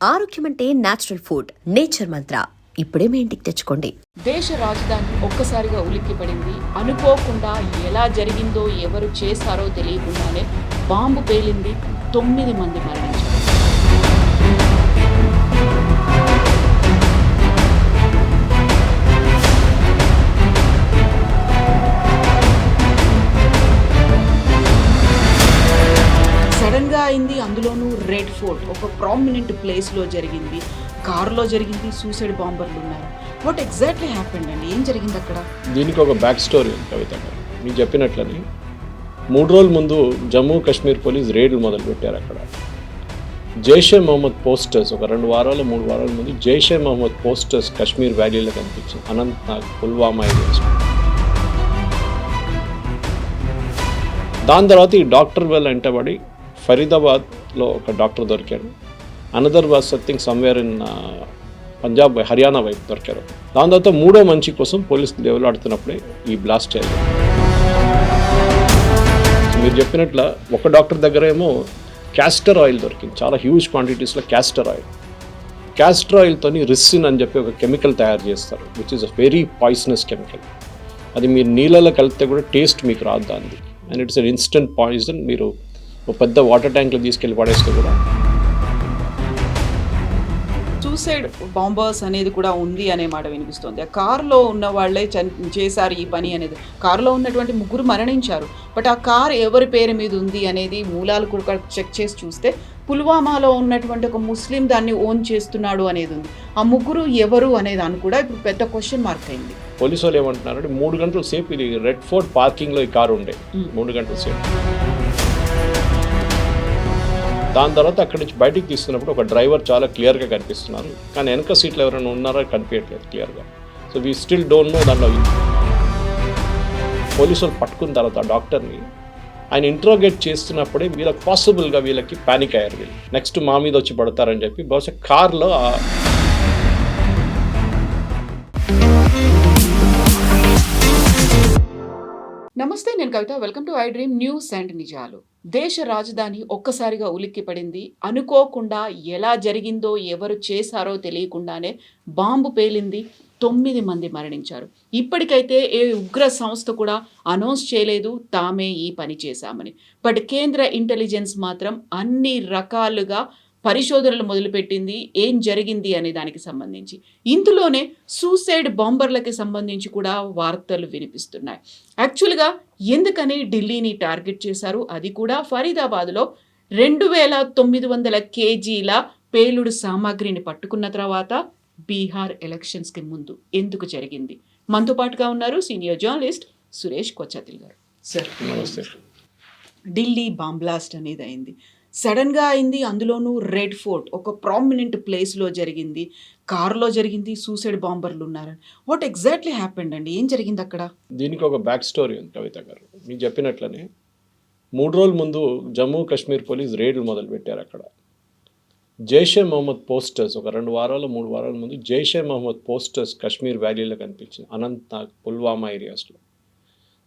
ఆరోగ్యం అంటే natural food. Nature మంత్ర ఇప్పుడే మీ ఇంటికి తెచ్చుకోండి. దేశ రాజధాని ఒక్కసారిగా ఉలిక్కిపడింది. అనుకోకుండా ఎలా జరిగిందో, ఎవరు చేశారో తెలియకుండానే బాంబు పేలింది. 9 మంది మరణించారు. సడన్గా అయింది. అందులోనూ రెడ్ ఫోర్ట్ ఒక ప్రామినెంట్ ప్లేస్లో జరిగింది. కారులో జరిగింది. సూసైడ్ బాంబర్లు ఉన్నారు. వాట్ ఎగ్జాక్ట్లీ హ్యాపెండ్ అండి? ఏం జరిగింది అక్కడ? దీనికి ఒక బ్యాక్ స్టోరీ ఉంది కవిత గారు. మీకు చెప్పినట్లని 3 రోజుల ముందు జమ్మూ కాశ్మీర్ పోలీస్ రేడ్లు మొదలుపెట్టారు. అక్కడ జైషే మహమ్మద్ పోస్టర్స్ ఒక 2 వారాలు 3 వారాల ముందు జైషే మహమ్మద్ పోస్టర్స్ కాశ్మీర్ వ్యాలీలో కనిపించింది. అనంతనాగ్, పుల్వామా ఏరియాస్. దాని తర్వాత ఈ డాక్టర్ వెల్ వెంటబడి ఫరీదాబాద్లో ఒక డాక్టర్ దొరికాడు. Another was something somewhere in Punjab, Haryana వైపు దొరికారు. దాని తర్వాత 3వ మంచి కోసం పోలీసులు దేవులాడుతున్నప్పుడే ఈ బ్లాస్ట్ అయ్యారు. మీరు చెప్పినట్ల ఒక డాక్టర్ దగ్గర ఏమో క్యాస్టర్ ఆయిల్ దొరికింది. చాలా హ్యూజ్ క్వాంటిటీస్లో క్యాస్టర్ ఆయిల్. క్యాస్టర్ ఆయిల్తోని రిసిన్ అని చెప్పి ఒక కెమికల్ తయారు చేస్తారు, which is a very poisonous chemical. అది మీరు నీళ్ళలో కలిపితే కూడా టేస్ట్ మీకు రాదు దాన్ని. And it's an instant poison. మీరు ఒక పెద్ద వాటర్ ట్యాంక్లో తీసుకెళ్ళి పడేస్తే కూడా. సూసైడ్ బాంబర్స్ అనేది కూడా ఉంది అనే మాట వినిపిస్తుంది. ఆ కారులో ఉన్న వాళ్ళే చేశారు ఈ పని అనేది. కారులో ఉన్నటువంటి 3 మరణించారు. బట్ ఆ కార్ ఎవరి పేరు మీద ఉంది అనేది మూలాలు కూడా చెక్ చేసి చూస్తే పుల్వామాలో ఉన్నటువంటి ఒక ముస్లిం దాన్ని ఓన్ చేస్తున్నాడు అనేది ఉంది. ఆ 3 ఎవరు అనే దాన్ని కూడా ఇప్పుడు పెద్ద క్వశ్చన్ మార్క్ అయింది. పోలీసు వాళ్ళు ఏమంటున్నారంటే 3 గంటల సేపు ఇది రెడ్ ఫోర్ట్ పార్కింగ్లో ఈ కారు ఉండే 3 గంటల సేపు. దాని తర్వాత అక్కడి నుంచి బయటికి తీస్తున్నప్పుడు ఒక డ్రైవర్ చాలా క్లియర్గా కనిపిస్తున్నారు, కానీ వెనక సీట్లు ఎవరైనా ఉన్నారో కనిపించట్లేదు క్లియర్గా. So we still don't know. దాంట్లో పోలీసు వాళ్ళు పట్టుకున్న తర్వాత ఆ డాక్టర్ని ఆయన ఇంట్రోగేట్ చేస్తున్నప్పుడే వీళ్ళకి పాసిబుల్గా వీళ్ళకి ప్యానిక్ అయ్యారు. వీళ్ళు నెక్స్ట్ మా మీద వచ్చి పడతారని చెప్పి బహుశా కార్లో నమస్తే, నేను Kavitha. Welcome to I dream news and నిజాలు. దేశ రాజధాని ఒక్కసారిగా ఉలిక్కిపడింది. అనుకోకుండా ఎలా జరిగిందో, ఎవరు చేశారో తెలియకుండానే బాంబు పేలింది. 9 మంది మరణించారు. ఇప్పటికైతే ఏ ఉగ్ర సంస్థ కూడా అనౌన్స్ చేయలేదు తామే ఈ పని చేశామని. బట్ కేంద్ర ఇంటెలిజెన్స్ మాత్రం అన్ని రకాలుగా పరిశోధనలు మొదలుపెట్టింది ఏం జరిగింది అనే దానికి సంబంధించి. ఇందులోనే సూసైడ్ బాంబర్లకి సంబంధించి కూడా వార్తలు వినిపిస్తున్నాయి. యాక్చువల్గా ఎందుకని ఢిల్లీని టార్గెట్ చేశారు, అది కూడా ఫరీదాబాద్లో 2900 కేజీల పేలుడు సామాగ్రిని పట్టుకున్న తర్వాత బీహార్ ఎలక్షన్స్కి ముందు ఎందుకు జరిగింది? మనతో పాటుగా ఉన్నారు సీనియర్ జర్నలిస్ట్ సురేష్ కొచ్చాతిల్ గారు. సార్ నమస్తే. ఢిల్లీ బాంబ్ బ్లాస్ట్ అనేది అయింది. సడన్గా అయింది. అందులోనూ రెడ్ ఫోర్ట్ ఒక ప్రామినెంట్ ప్లేస్లో జరిగింది. కారులో జరిగింది. సూసైడ్ బాంబర్లు ఉన్నారు. వాట్ ఎగ్జాక్ట్లీ హ్యాపెండ్ అండి? ఏం జరిగింది అక్కడ? దీనికి ఒక బ్యాక్ స్టోరీ ఉంది కవిత గారు. మీకు చెప్పినట్లనే 3 రోజుల ముందు జమ్మూ కాశ్మీర్ పోలీస్ రేడ్లు మొదలుపెట్టారు. అక్కడ జైషే మహమ్మద్ పోస్టర్స్ ఒక 2 వారాలు 3 వారాల ముందు జైషే మహమ్మద్ పోస్టర్స్ కాశ్మీర్ వ్యాలీలో కనిపించింది. అనంతనాగ్, పుల్వామా ఏరియాస్లో.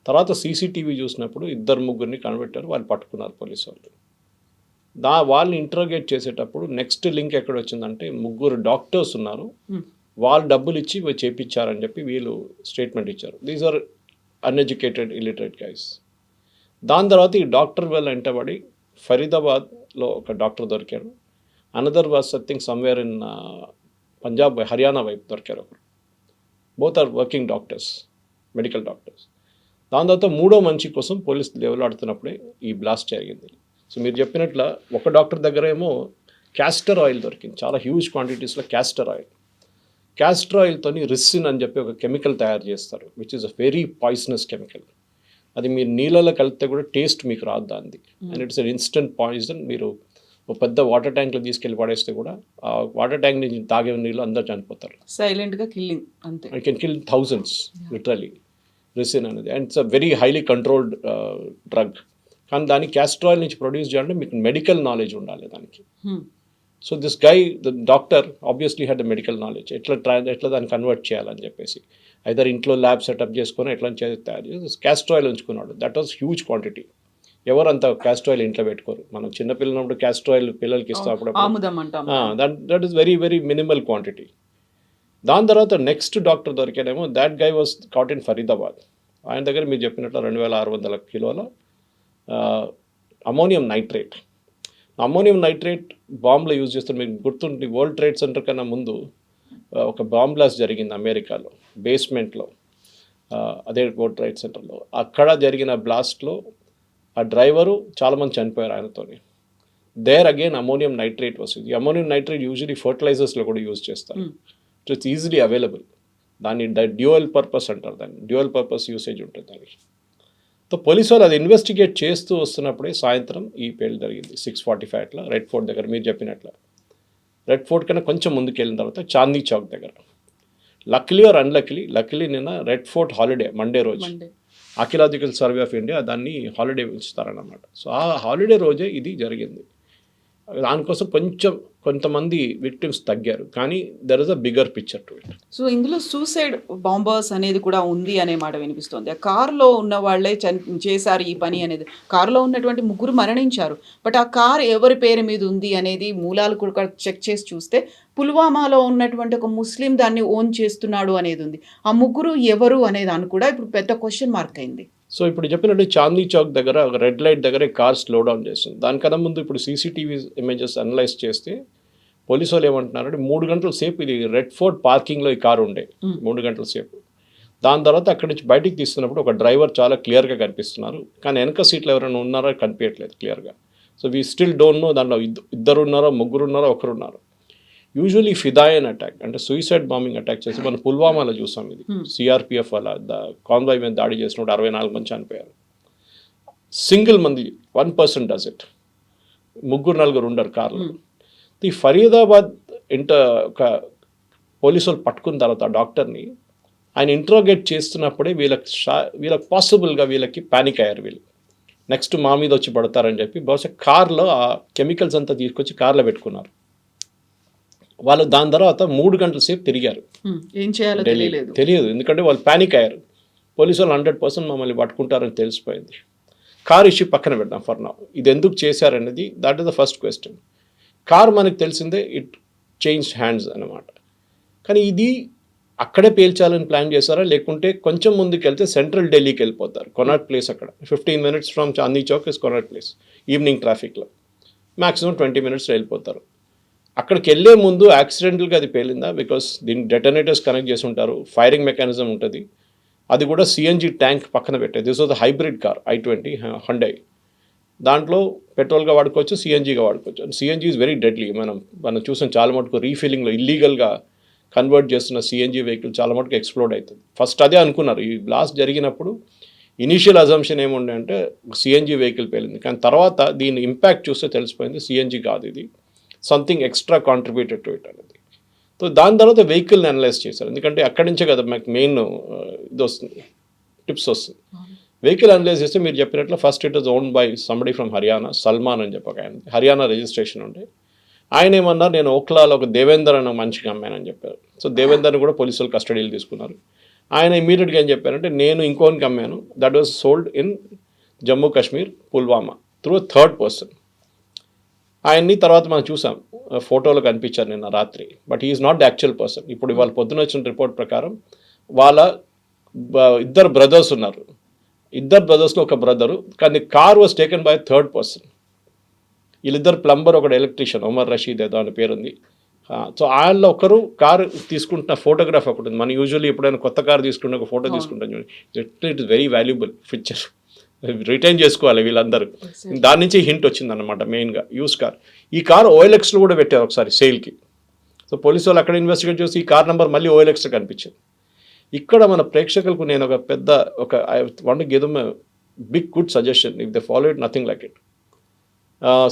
తర్వాత సీసీటీవీ చూసినప్పుడు 2-3 కనిపెట్టారు. వాళ్ళు పట్టుకున్నారు పోలీసు వాళ్ళు. వాళ్ళని ఇంట్రోగేట్ చేసేటప్పుడు నెక్స్ట్ లింక్ ఎక్కడ వచ్చిందంటే 3 డాక్టర్స్ ఉన్నారు, వాళ్ళు డబ్బులు ఇచ్చి చేయించారని చెప్పి వీళ్ళు స్టేట్మెంట్ ఇచ్చారు. These are uneducated illiterate guys. దాని తర్వాత ఈ డాక్టర్ వెల్ వెంటబడి ఫరీదాబాద్లో ఒక డాక్టర్ దొరికాడు. Another was something somewhere in Punjab, Haryana వైపు దొరికారు ఒకరు. Both are working doctors, medical doctors. దాని తర్వాత 3వ మంచి కోసం పోలీసులు దేవులాడుతున్నప్పుడే ఈ బ్లాస్ట్ జరిగింది. సో మీరు చెప్పినట్ల ఒక డాక్టర్ దగ్గర ఏమో క్యాస్టర్ ఆయిల్ దొరికింది. చాలా హ్యూజ్ క్వాంటిటీస్లో క్యాస్టర్ ఆయిల్. క్యాస్టర్ ఆయిల్తోని రిసిన్ అని చెప్పి ఒక కెమికల్ తయారు చేస్తారు, which is a very poisonous chemical. అది మీరు నీళ్ళలో కలిపితే కూడా టేస్ట్ మీకు రాదు దాన్ని. And it's an instant poison. మీరు ఒక పెద్ద వాటర్ ట్యాంక్లో తీసుకెళ్ళి పడేస్తే కూడా ఆ వాటర్ ట్యాంక్ నుంచి తాగే నీళ్ళు అందరూ చనిపోతారు. సైలెంట్గా కిల్లింగ్ అంతే. I can kill thousands literally ricin అనేది. And it's a very highly controlled drug. కానీ దాన్ని క్యాస్టర్ ఆయిల్ నుంచి ప్రొడ్యూస్ చేయాలంటే మీకు మెడికల్ నాలెడ్జ్ ఉండాలి దానికి. So this guy the doctor obviously had the medical knowledge. ఎట్లా దాన్ని కన్వర్ట్ చేయాలని చెప్పేసి ఐదర్ ఇంట్లో ల్యాబ్ సెటప్ చేసుకొని ఎట్లా తయారు చేసి క్యాస్టర్ ఆయిల్ ఉంచుకున్నాడు. That was huge quantity. ఎవరంతా క్యాస్టర్ ఆయిల్ ఇంట్లో పెట్టుకోరు. మనం చిన్నపిల్లనప్పుడు క్యాస్టర్ ఆయిల్ పిల్లలకి ఇస్తాం అప్పుడప్పుడు. ఆముదం అంటాం. That is very very minimal quantity. దాని తర్వాత నెక్స్ట్ డాక్టర్ దొరికానేమో that guy was caught in Faridabad. ఆయన దగ్గర మీరు చెప్పినట్లు 2600 కిలోల అమోనియం నైట్రేట్. అమోనియం నైట్రేట్ బాంబులో యూజ్ చేస్తారు. మీకు గుర్తుంటుంది, వరల్డ్ ట్రేడ్ సెంటర్ కన్నా ముందు ఒక బాంబ్ బ్లాస్ట్ జరిగింది అమెరికాలో, బేస్మెంట్లో, అదే వరల్డ్ ట్రేడ్ సెంటర్లో. అక్కడ జరిగిన బ్లాస్ట్లో ఆ డ్రైవరు చాలామంది చనిపోయారు ఆయనతోని. దేర్ అగైన్ అమోనియం నైట్రేట్ వస్తుంది. ఈ అమోనియం నైట్రేట్ యూజువలీ ఫర్టిలైజర్స్లో కూడా యూజ్ చేస్తారు. It's easily available. దాన్ని డ్యూయల్ పర్పస్ అంటారు, దాన్ని డ్యూయల్ పర్పస్ యూసేజ్ ఉంటుంది దానికి. సో పోలీసు వాళ్ళు అది ఇన్వెస్టిగేట్ చేస్తూ వస్తున్నప్పుడే సాయంత్రం ఈ పేలు జరిగింది 6:45 అట్లా రెడ్ ఫోర్ట్ దగ్గర. మీరు చెప్పినట్లు రెడ్ ఫోర్ట్ కన్నా కొంచెం ముందుకు వెళ్ళిన తర్వాత చాందీ చౌక్ దగ్గర. లక్లీ ఆర్ లక్లీ నిన్న రెడ్ ఫోర్ట్ హాలిడే, మండే రోజు ఆర్కియలాజికల్ సర్వే ఆఫ్ ఇండియా దాన్ని హాలిడే ఇస్తారన్నమాట. సో ఆ హాలిడే రోజే ఇది జరిగింది. దానికోసం కొంతమంది విక్టిమ్స్ తగ్గారు, కానీ there is a bigger picture to it. So ఇందులో సూసైడ్ బాంబర్స్ అనేది కూడా ఉంది అనే మాట వినిపిస్తుంది. ఆ కారులో ఉన్న వాళ్ళే చేశారు ఈ పని అనేది. కారులో ఉన్నటువంటి 3 మరణించారు. బట్ ఆ కార్ ఎవరి పేరు మీద ఉంది అనేది మూలాలు కూడా చెక్ చేసి చూస్తే పుల్వామాలో ఉన్నటువంటి ఒక ముస్లిం దాన్ని ఓన్ చేస్తున్నాడు అనేది ఉంది. ఆ 3 ఎవరు అనే దాన్ని కూడా ఇప్పుడు పెద్ద క్వశ్చన్ మార్క్ అయింది. సో ఇప్పుడు చెప్పినట్టు చాందీ చౌక్ దగ్గర ఒక రెడ్ లైట్ దగ్గర కార్ స్లో డౌన్ చేస్తుంది. దానికన్నా ముందు ఇప్పుడు సీసీటీవీ ఇమేజెస్ అనలైజ్ చేస్తే పోలీసు వాళ్ళు ఏమంటున్నారంటే 3 గంటల సేపు ఇది రెడ్ ఫోర్ట్ పార్కింగ్లో ఈ కారు ఉండే 3 గంటల సేపు. దాని తర్వాత అక్కడి నుంచి బయటికి తీస్తున్నప్పుడు ఒక డ్రైవర్ చాలా క్లియర్గా కనిపిస్తున్నారు, కానీ వెనక సీట్లు ఎవరైనా ఉన్నారో కనిపించట్లేదు క్లియర్గా. So we still don't know దాంట్లో 2 ఉన్నారో 3 ఉన్నారో 1 ఉన్నారు. యూజువలీ ఫిదాయన్ అటాక్ అంటే సూసైడ్ బాంబింగ్ అటాక్ చేసి మనం పుల్వామాలో చూసాం. ఇది సిఆర్పిఎఫ్ వల్ల కాన్వాయ్ మీద దాడి చేసినప్పుడు 64 మంది చనిపోయారు. సింగిల్ మంది 1% డస్ ఇట్. 3-4 ఉండరు కార్లు. ఈ ఫరీదాబాద్ ఒక పోలీసు వాళ్ళు పట్టుకున్న తర్వాత ఆ డాక్టర్ని ఆయన ఇంట్రోగేట్ చేస్తున్నప్పుడే వీళ్ళకి పాసిబుల్గా వీళ్ళకి ప్యానిక్ అయ్యారు. వీళ్ళు నెక్స్ట్ మా మీద వచ్చి పడతారని చెప్పి బహుశా కార్లో ఆ కెమికల్స్ అంతా తీసుకొచ్చి కార్లో పెట్టుకున్నారు. వాళ్ళు దాని తర్వాత 3 గంటల సేపు తిరిగారు. ఏం చేయాలో తెలియదు, ఎందుకంటే వాళ్ళు ప్యానిక్ అయ్యారు. పోలీసు వాళ్ళు 100% మమ్మల్ని పట్టుకుంటారని తెలిసిపోయింది. కార్ ఇష్యూ పక్కన పెడదాం ఫర్ నౌ. ఇది ఎందుకు చేశారనేది that is the first question. Car మనకు తెలిసిందే ఇట్ చేంజ్ హ్యాండ్స్ అన్నమాట. కానీ ఇది అక్కడే పేల్చాలని ప్లాన్ చేశారా, లేకుంటే కొంచెం ముందుకు వెళ్తే సెంట్రల్ ఢిల్లీకి వెళ్ళిపోతారు. కొనాట్ ప్లేస్ అక్కడ 15 minutes from Chandni Chowk is Connaught place. Evening ట్రాఫిక్లో మ్యాక్సిమం 20 minutesలో వెళ్ళిపోతారు. అక్కడికి వెళ్ళే ముందు యాక్సిడెంటల్గా అది పేలిందా, బికాస్ దీన్ని డెటనేటర్స్ కనెక్ట్ చేసి ఉంటారు, ఫైరింగ్ మెకానిజం ఉంటుంది. అది కూడా సిఎన్జి ట్యాంక్ పక్కన పెట్టేది. This was the hybrid car i20 హండై. దాంట్లో పెట్రోల్గా వాడుకోవచ్చు, సిఎన్జిగా వాడుకోవచ్చు. CNG is very deadly. మనం చూసాం చాలా మటుకు రీఫిల్లింగ్లో ఇల్లీగల్గా కన్వర్ట్ చేస్తున్న సిఎన్జి వెహికల్ చాలా మటుకు ఎక్స్ప్లోడ్ అవుతుంది. ఫస్ట్ అదే అనుకున్నారు. ఈ బ్లాస్ట్ జరిగినప్పుడు ఇనీషియల్ అజంప్షన్ ఏముండే అంటే సిఎన్జి వెహికల్ పేలింది, కానీ తర్వాత దీని ఇంపాక్ట్ చూస్తే తెలిసిపోయింది సిఎన్జి కాదు, ఇది something extra contributed to it అనేది. సో దాని తర్వాత వెహికల్ని అనలైజ్ చేశారు, ఎందుకంటే అక్కడి నుంచే కదా మాకు మెయిన్ ఇది వస్తుంది, టిప్స్ వస్తుంది. వెహికల్ అనలైజ్ చేస్తే మీరు చెప్పినట్లు first it is owned by somebody from Haryana, Salman అని చెప్పక ఆయన హర్యానా రిజిస్ట్రేషన్ ఉండే. ఆయన ఏమన్నారు, నేను ఓక్లాలో ఒక దేవేందర్ అన్న మంచిగా అమ్మానని చెప్పారు. సో దేవేందర్ని కూడా పోలీసులు కస్టడీలు తీసుకున్నారు. ఆయన ఇమీడియట్గా ఏం చెప్పారంటే నేను ఇంకోనికి అమ్మాను, that was sold in Jammu Kashmir Pulwama through third person. ఆయన్ని తర్వాత మనం చూసాం, ఫోటోలో కనిపించారు నిన్న రాత్రి, but he is not the actual person. ఇప్పుడు ఇవాళ పొద్దున వచ్చిన రిపోర్ట్ ప్రకారం వాళ్ళ 2 బ్రదర్స్ ఉన్నారు. 2 బ్రదర్స్లో ఒక బ్రదరు, కానీ car was taken by third person. వీళ్ళిద్దరు ప్లంబర్, ఒకడు ఎలక్ట్రీషియన్, ఉమర్ రషీద్ ఏదో అని పేరుంది. సో వాళ్ళలో ఒకరు కారు తీసుకుంటున్న ఫోటోగ్రాఫ్ ఒకటి ఉంది. మనం యూజువల్లీ ఎప్పుడైనా కొత్త కారు తీసుకుంటే ఒక ఫోటో తీసుకుంటాం చూడండి, it is very valuable picture, retain చేసుకోవాలి వీళ్ళందరూ. దాని నుంచి హింట్ వచ్చిందన్నమాట మెయిన్గా యూస్ కార్. ఈ కారు OLXలో కూడా పెట్టారు ఒకసారి సేల్కి. సో పోలీసు వాళ్ళు అక్కడ ఇన్వెస్టిగేట్ చేసి ఈ కార్ నెంబర్ మళ్ళీ OLXలో కనిపించింది. ఇక్కడ మన ప్రేక్షకులకు నేను I want to give them big good suggestion if they follow it, nothing like it.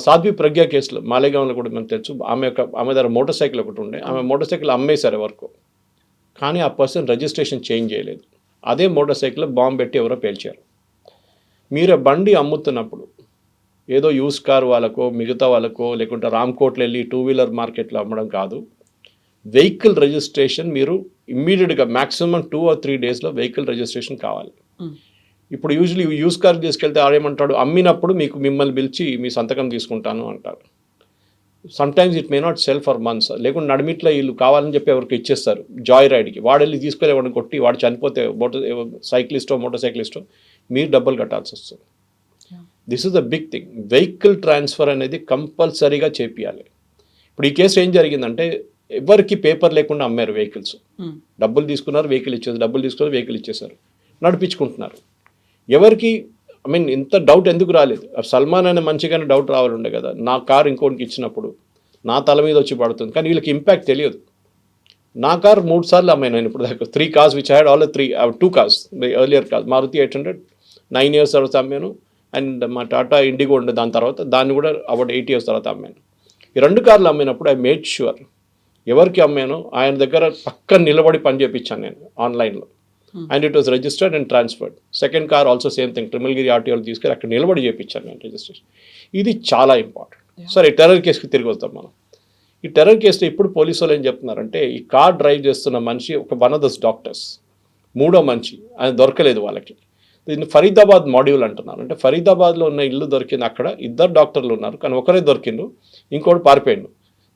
Sadhvi Pragya కేసులో మాలేగాంలో కూడా మనకు తెలుసు, ఆమె దగ్గర మోటార్ సైకిల్ ఒకటి ఉండే, ఆమె మోటార్ సైకిల్ అమ్మేశారు ఎవరికో, కానీ ఆ పర్సన్ రిజిస్ట్రేషన్ చేంజ్ చేయలేదు. అదే మోటార్ సైకిల్లో బాంబు పెట్టి ఎవరో పేల్చారు. మీరు బండి అమ్ముతున్నప్పుడు ఏదో యూస్ కార్ వాళ్ళకో మిగతా వాళ్ళకో లేకుంటే రామ్కోట్లో వెళ్ళి 2-wheeler మార్కెట్లో అమ్మడం కాదు. వెహికల్ రిజిస్ట్రేషన్ మీరు ఇమ్మీడియట్గా మ్యాక్సిమం 2 or 3 daysలో వెహికల్ రిజిస్ట్రేషన్ కావాలి. ఇప్పుడు యూజువలీ యూస్ కార్ తీసుకెళ్తే ఆడేమంటాడు, అమ్మినప్పుడు మిమ్మల్ని పిలిచి మీ సంతకం తీసుకుంటాను అంటారు. Sometimes it may not cell for months, లేకుంటే నడిమిట్లో వీళ్ళు కావాలని చెప్పి ఎవరికి ఇచ్చేస్తారు జాయ్ రైడ్కి, వాడు వెళ్ళి తీసుకెళ్ళి కొట్టి వాడు చనిపోతే మోటార్ సైక్లిస్టో మీరు డబ్బులు కట్టాల్సి వస్తుంది. This is the big thing. Vehicle transfer అనేది కంపల్సరీగా చేపియాలి. ఇప్పుడు ఈ కేసు ఏం జరిగిందంటే ఎవరికి పేపర్ లేకుండా అమ్మారు వెహికల్స్. డబ్బులు తీసుకున్నారు, వెహికల్ ఇచ్చేసారు, నడిపించుకుంటున్నారు. ఎవరికి ఇంత డౌట్ ఎందుకు రాలేదు? సల్మాన్ అనే మంచిగానే డౌట్ రావాలి ఉండే కదా, నా కారు ఇంకోటికి ఇచ్చినప్పుడు నా తల మీద వచ్చి పడుతుంది. కానీ వీళ్ళకి ఇంపాక్ట్ తెలియదు. నా కార్ 3 సార్లు అమ్మాయి నేను ఇప్పుడు దాకా. 3 cars which had all 2 cars earlier cars. Maruti 800 9 years తర్వాత అమ్మాను. అండ్ మా టాటా ఇండిగో ఉండే దాని తర్వాత, దాన్ని కూడా అబౌట్ 8 years తర్వాత అమ్మాను. ఈ 2 కార్లు అమ్మినప్పుడు ఐ మేడ్ ష్యూర్ ఎవరికి అమ్మానో ఆయన దగ్గర పక్కన నిలబడి పని చేయించాను నేను ఆన్లైన్లో. And it was registered and transferred. Second car also same thing, Trimulgherry ఆర్టీఓలు తీసుకెళ్ళి అక్కడ నిలబడి చేయించాను నేను రిజిస్ట్రేషన్. ఇది చాలా ఇంపార్టెంట్. సరే, టెర్రర్ కేసుకి తిరిగి వస్తాం మనం. ఈ టెర్రర్ కేసులో ఇప్పుడు పోలీసు వాళ్ళు ఏం చెప్తున్నారంటే, ఈ కార్ డ్రైవ్ చేస్తున్న మనిషి వన్ ఆఫ్ ద డాక్టర్స్, 3వ మనిషి, ఆయన దొరకలేదు వాళ్ళకి. దీన్ని ఫరీదాబాద్ మాడ్యూల్ అంటున్నారు. అంటే ఫరీదాబాద్లో ఉన్న ఇల్లు దొరికింది, అక్కడ 2 డాక్టర్లు ఉన్నారు, కానీ ఒకరే దొరికిండు, ఇంకోటి పారిపోయిండు.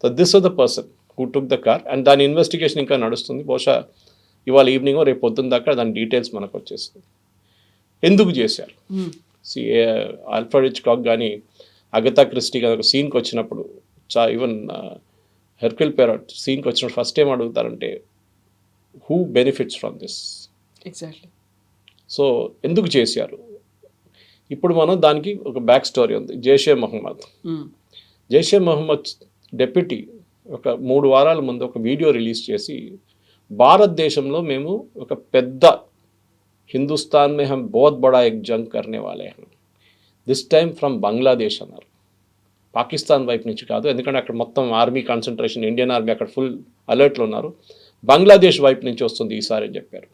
So this was the person who took the car. And దాని ఇన్వెస్టిగేషన్ ఇంకా నడుస్తుంది. బహుశా ఇవాళ ఈవినింగ్ రేపు పొద్దున్న దాకా దాని డీటెయిల్స్ మనకు వచ్చేస్తుంది. ఎందుకు చేశారు? ఆల్ఫ్రెడ్ హిచ్కాక్ కానీ అగతా క్రిస్టీ కానీ ఒక సీన్కి వచ్చినప్పుడు, ఈవెన్ హెర్క్యుల్ పెరాట్ సీన్కి వచ్చినప్పుడు ఫస్ట్ ఏం అడుగుతారంటే, who benefits from this? Exactly. So ఎందుకు చేశారు? ఇప్పుడు మనం దానికి ఒక బ్యాక్ స్టోరీ ఉంది. జైషే మహమ్మద్ డెప్యూటీ ఒక 3 వారాల ముందు ఒక వీడియో రిలీజ్ చేసి, భారతదేశంలో మేము ఒక పెద్ద హిందుస్థాన్ మే హమ్ బహుత్ బడా ఎక్ జంగ్ కర్నే వాలే హం, దిస్ టైమ్ ఫ్రమ్ బంగ్లాదేశ్ అన్నారు. పాకిస్తాన్ వైపు నుంచి కాదు, ఎందుకంటే అక్కడ మొత్తం ఆర్మీ కాన్సన్ట్రేషన్, ఇండియన్ ఆర్మీ అక్కడ ఫుల్ అలర్ట్లో ఉన్నారు. బంగ్లాదేశ్ వైపు నుంచి వస్తుంది ఈసారి అని చెప్పారు.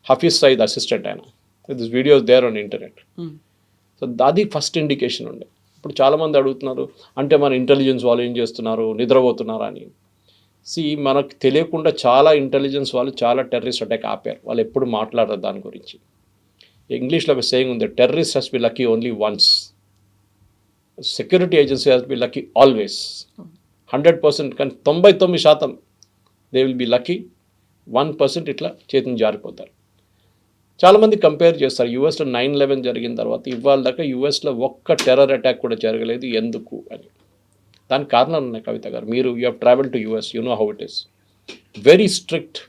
హఫీజ్ సయీద్ అసిస్టెంట్ ఆయన. This videos there on internet. So అది ఫస్ట్ ఇండికేషన్ ఉండే. ఇప్పుడు చాలామంది అడుగుతున్నారు, అంటే మన ఇంటెలిజెన్స్ వాళ్ళు ఏం చేస్తున్నారు, నిద్రపోతున్నారా అని. మనకు తెలియకుండా చాలా ఇంటెలిజెన్స్ వాళ్ళు చాలా టెర్రరిస్ట్ అటాక్ ఆపారు. వాళ్ళు ఎప్పుడు మాట్లాడరు దాని గురించి. ఇంగ్లీష్లో ఒక సేయింగ్ ఉంది, terrorist has B lucky only once, security agency has B lucky always. 100%, కానీ 99% దే విల్ బి లక్కీ. 1% ఇట్లా చేతిని జారిపోతారు. చాలామంది కంపేర్ చేస్తారు, యూఎస్లో 9/11 జరిగిన తర్వాత ఇవాళ దాకా యూఎస్లో ఒక్క టెర్రర్ అటాక్ కూడా జరగలేదు, ఎందుకు అని. దానికి కారణాలు ఉన్నాయి కవిత గారు. You have travel to US, you know how it is. Very strict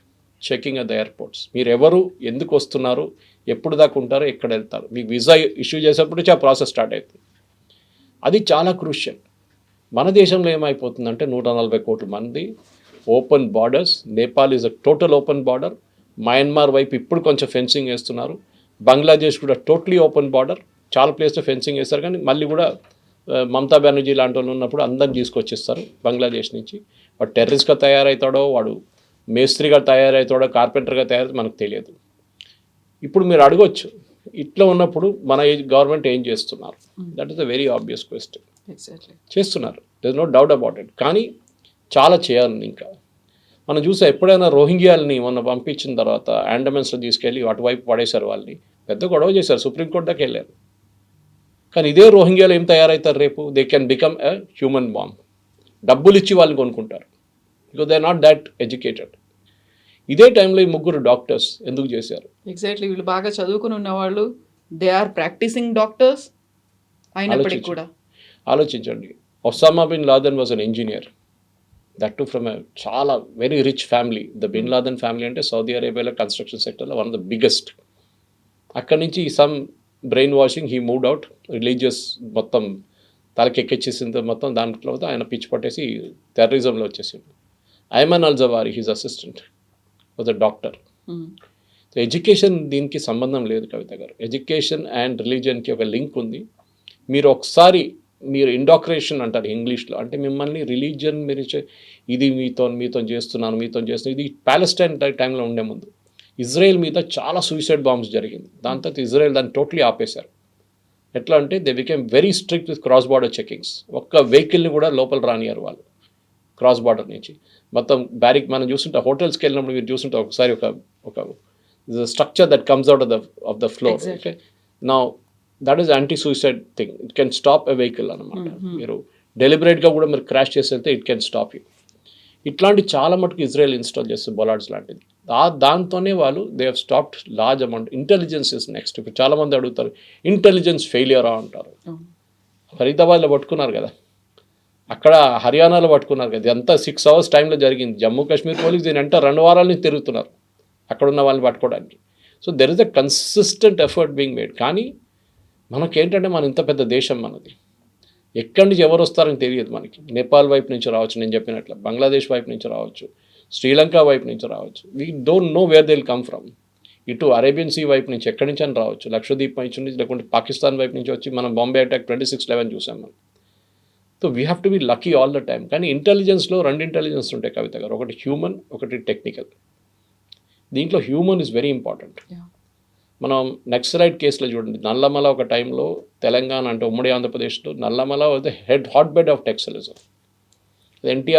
checking at the airports. మీరు ఎవరు, ఎందుకు వస్తున్నారు, ఎప్పుడు దాకా ఉంటారో, ఎక్కడ వెళ్తారు, మీకు వీసా ఇష్యూ చేసేప్పుడు నుంచి ఆ ప్రాసెస్ స్టార్ట్ అవుతుంది. అది చాలా క్రూషియల్. మన దేశంలో ఏమైపోతుందంటే 140 కోట్ల మంది, open borders. Nepal is a total open border. Myanmar వైపు ఇప్పుడు కొంచెం ఫెన్సింగ్ వేస్తున్నారు. బంగ్లాదేశ్ కూడా టోటలీ ఓపెన్ బార్డర్. చాలా ప్లేస్లో ఫెన్సింగ్ వేస్తారు, కానీ మళ్ళీ కూడా మమతా బెనర్జీ లాంటి వాళ్ళు ఉన్నప్పుడు అందరిని తీసుకొచ్చేస్తారు బంగ్లాదేశ్ నుంచి. వాడు టెర్రరిస్ట్గా తయారవుతాడో, వాడు మేస్త్రిగా తయారవుతాడో, కార్పెంటర్గా తయారవుతాడో మనకు తెలియదు. ఇప్పుడు మీరు అడగొచ్చు, ఇట్లా ఉన్నప్పుడు మన గవర్నమెంట్ ఏం చేస్తున్నారు? That is a very obvious question. చేస్తున్నారు, there is no doubt about it. కానీ చాలా చేయాలి ఇంకా. మనం చూసా, ఎప్పుడైనా రోహింగ్యాలని మొన్న పంపించిన తర్వాత అండమాన్స్లో తీసుకెళ్ళి అటువైపు పడేశారు. వాళ్ళని పెద్ద గొడవ చేశారు, సుప్రీంకోర్టు దాకా వెళ్ళారు. కానీ ఇదే రోహింగ్యాలు ఏం తయారవుతారు రేపు? They can become a human bomb. డబ్బులు ఇచ్చి వాళ్ళని కొనుక్కుంటారు, because they are not that educated. ఇదే టైంలో ఈ 3 డాక్టర్స్ ఎందుకు చేశారు? ఎగ్జాక్ట్లీ. వీళ్ళు బాగా చదువుకుని ఉన్నవాళ్ళు, దే ఆర్ ప్రాక్టీసింగ్ డాక్టర్స్ అయినప్పటికీ కూడా. ఆలోచించండి, Osama bin Laden was an engineer, that too from a చాలా very rich family. The bin Laden family అంటే సౌదీ అరేబియాలో కన్స్ట్రక్షన్ సెక్టర్లో వన్ ఆఫ్ ద బిగ్గెస్ట్. అక్కడి నుంచి some brainwashing, he moved out. Religious మొత్తం తలకెక్కిచ్చేసింది మొత్తం. దాంట్లో ఆయన పిచ్చి పట్టేసి టెర్రరిజంలో వచ్చేసింది. Ayman al Zawahiri, his assistant, was a doctor. So education దీనికి సంబంధం లేదు కవిత గారు. ఎడ్యుకేషన్ అండ్ రిలీజియన్కి ఒక లింక్ ఉంది. మీరు ఒకసారి ఇండాక్రేషన్ అంటారు ఇంగ్లీష్లో, అంటే మిమ్మల్ని రిలీజియన్ మీరు ఇది మీతో చేస్తున్నాను. ఇది ప్యాలెస్టైన్ టైంలో ఉండే ముందు ఇజ్రాయెల్ మీద చాలా సూసైడ్ బాంబ్స్ జరిగింది. దాని తర్వాత ఇజ్రాయెల్ దాన్ని టోటలీ ఆపేశారు. ఎట్లా అంటే they became very strict with cross border checkings. ఒక్క వెహికల్ని కూడా లోపల రానియారు వాళ్ళు క్రాస్ బార్డర్ నుంచి. మొత్తం మనం చూస్తుంటే హోటల్స్కి వెళ్ళినప్పుడు మీరు చూస్తుంటే ఒకసారి ఒక structure that comes out of the floor. Okay, నా that is anti suicide thing. It can stop a vehicle అనమాట. మీరు డెలిబరేట్గా కూడా మీరు క్రాష్ చేసేస్తే ఇట్ కెన్ స్టాప్ యూ. ఇట్లాంటి చాలా మటుకు ఇజ్రాయెల్ ఇన్స్టాల్ చేస్తుంది బొలార్డ్స్ లాంటిది. దాంతోనే వాళ్ళు they have stopped large amount. Intelligence is next. ఇప్పుడు చాలామంది అడుగుతారు ఇంటెలిజెన్స్ ఫెయిలియరా అంటారు. ఫరీదాబాద్లో పట్టుకున్నారు కదా, అక్కడ హర్యానాలో పట్టుకున్నారు కదా, ఇదంతా 6 hours టైంలో జరిగింది. జమ్మూ కాశ్మీర్ పోలీస్ దీని అంటే 2 వారాల నుంచి తిరుగుతున్నారు అక్కడ ఉన్న వాళ్ళని పట్టుకోవడానికి. So there is a consistent effort being made. కానీ మనకేంటంటే మన ఇంత పెద్ద దేశం మనది, ఎక్కడి నుంచి ఎవరు వస్తారని తెలియదు మనకి. నేపాల్ వైపు నుంచి రావచ్చు, నేను చెప్పినట్లు బంగ్లాదేశ్ వైపు నుంచి రావచ్చు, శ్రీలంక వైపు నుంచి రావచ్చు. We don't know where they will come from. ఇటు అరేబియన్ సీ వైపు నుంచి ఎక్కడి నుంచి అని రావచ్చు, లక్షద్వీప్ వైపు నుంచి, లేకుంటే పాకిస్తాన్ వైపు నుంచి వచ్చి మనం బాంబే అటాక్ 26/11 చూసాం మనం. So we have to be lucky all the time. కానీ ఇంటెలిజెన్స్లో 2 ఇంటెలిజెన్స్ ఉంటాయి కవిత గారు, ఒకటి హ్యూమన్, ఒకటి టెక్నికల్. దీంట్లో హ్యూమన్ ఇస్ వెరీ ఇంపార్టెంట్. మనం నక్సలైట్ కేసులో చూడండి, నల్లమల ఒక టైంలో తెలంగాణ అంటే ఉమ్మడి ఆంధ్రప్రదేశ్లో Nallamala was the hotbed of Naxalism. NT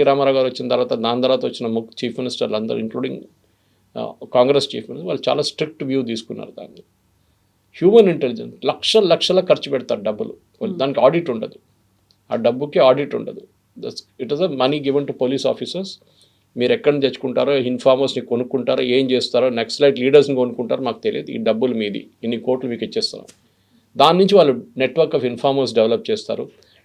Rama Rao గారు వచ్చిన తర్వాత, దాని తర్వాత వచ్చిన చీఫ్ మినిస్టర్లు అందరూ ఇంక్లూడింగ్ కాంగ్రెస్ చీఫ్ మినిస్టర్ వాళ్ళు చాలా స్ట్రిక్ట్ వ్యూ తీసుకున్నారు దాన్ని. హ్యూమన్ ఇంటెలిజెన్స్ లక్షల ఖర్చు పెడతారు డబ్బులు, దానికి ఆడిట్ ఉండదు, ఆ డబ్బుకి ఆడిట్ ఉండదు. It is a money given to police officers. మీరు ఎక్కడ నుంచి తెచ్చుకుంటారో, ఇన్ఫార్మర్స్ని కొనుక్కుంటారో, ఏం చేస్తారో, నక్సలైట్ లీడర్స్ని కొనుక్కుంటారో మాకు తెలియదు, ఈ డబ్బులు మీది, ఇన్ని కోట్లు మీకు ఇచ్చేస్తాం. దాని నుంచి వాళ్ళు నెట్వర్క్ ఆఫ్ ఇన్ఫార్మర్స్ డెవలప్ చేస్తారు.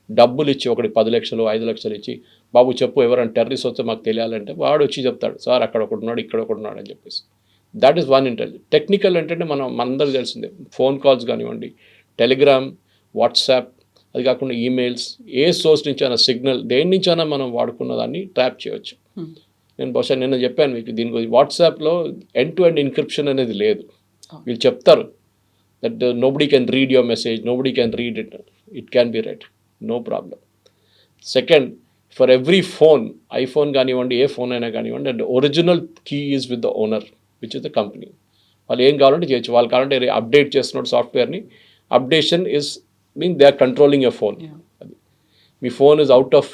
డబ్బులు ఇచ్చి, ఒకటి 10 లక్షలు 5 లక్షలు ఇచ్చి, బాబు చెప్పు ఎవరైనా టెర్రరిస్ట్ వస్తే మాకు తెలియాలంటే వాడు వచ్చి చెప్తాడు, సార్ అక్కడ ఒకటి ఉన్నాడు, ఇక్కడ ఒకటి ఉన్నాడు అని చెప్పేసి. That is one intelligence. Technical ఏంటంటే మనందరికీ తెలిసిందే, ఫోన్ కాల్స్ కానివ్వండి, టెలిగ్రామ్, వాట్సాప్, అది కాకుండా ఈమెయిల్స్, ఏ సోర్స్ నుంచి అయినా, సిగ్నల్, దేని నుంచి అయినా మనం వాడుకున్న దాన్ని ట్రాప్ చేయవచ్చు. నేను బహుశా నిన్న చెప్పాను మీకు దీని గురించి. వాట్సాప్లో ఎండ్ టు ఎండ్ ఎన్క్రిప్షన్ అనేది లేదు. వీళ్ళు చెప్తారు that nobody can read your message, nobody can read it, it can be read, no problem. Second, for every phone, iPhone కానివ్వండి, ఏ ఫోన్ అయినా కానివ్వండి, and original key is with the owner which is the company. వాళ్ళు ఏం కావాలంటే చేయొచ్చు. వాళ్ళు కావాలంటే అప్డేట్ చేస్తున్నాడు సాఫ్ట్వేర్ని, updation is mean they are controlling your phone. అది మీ phone is out of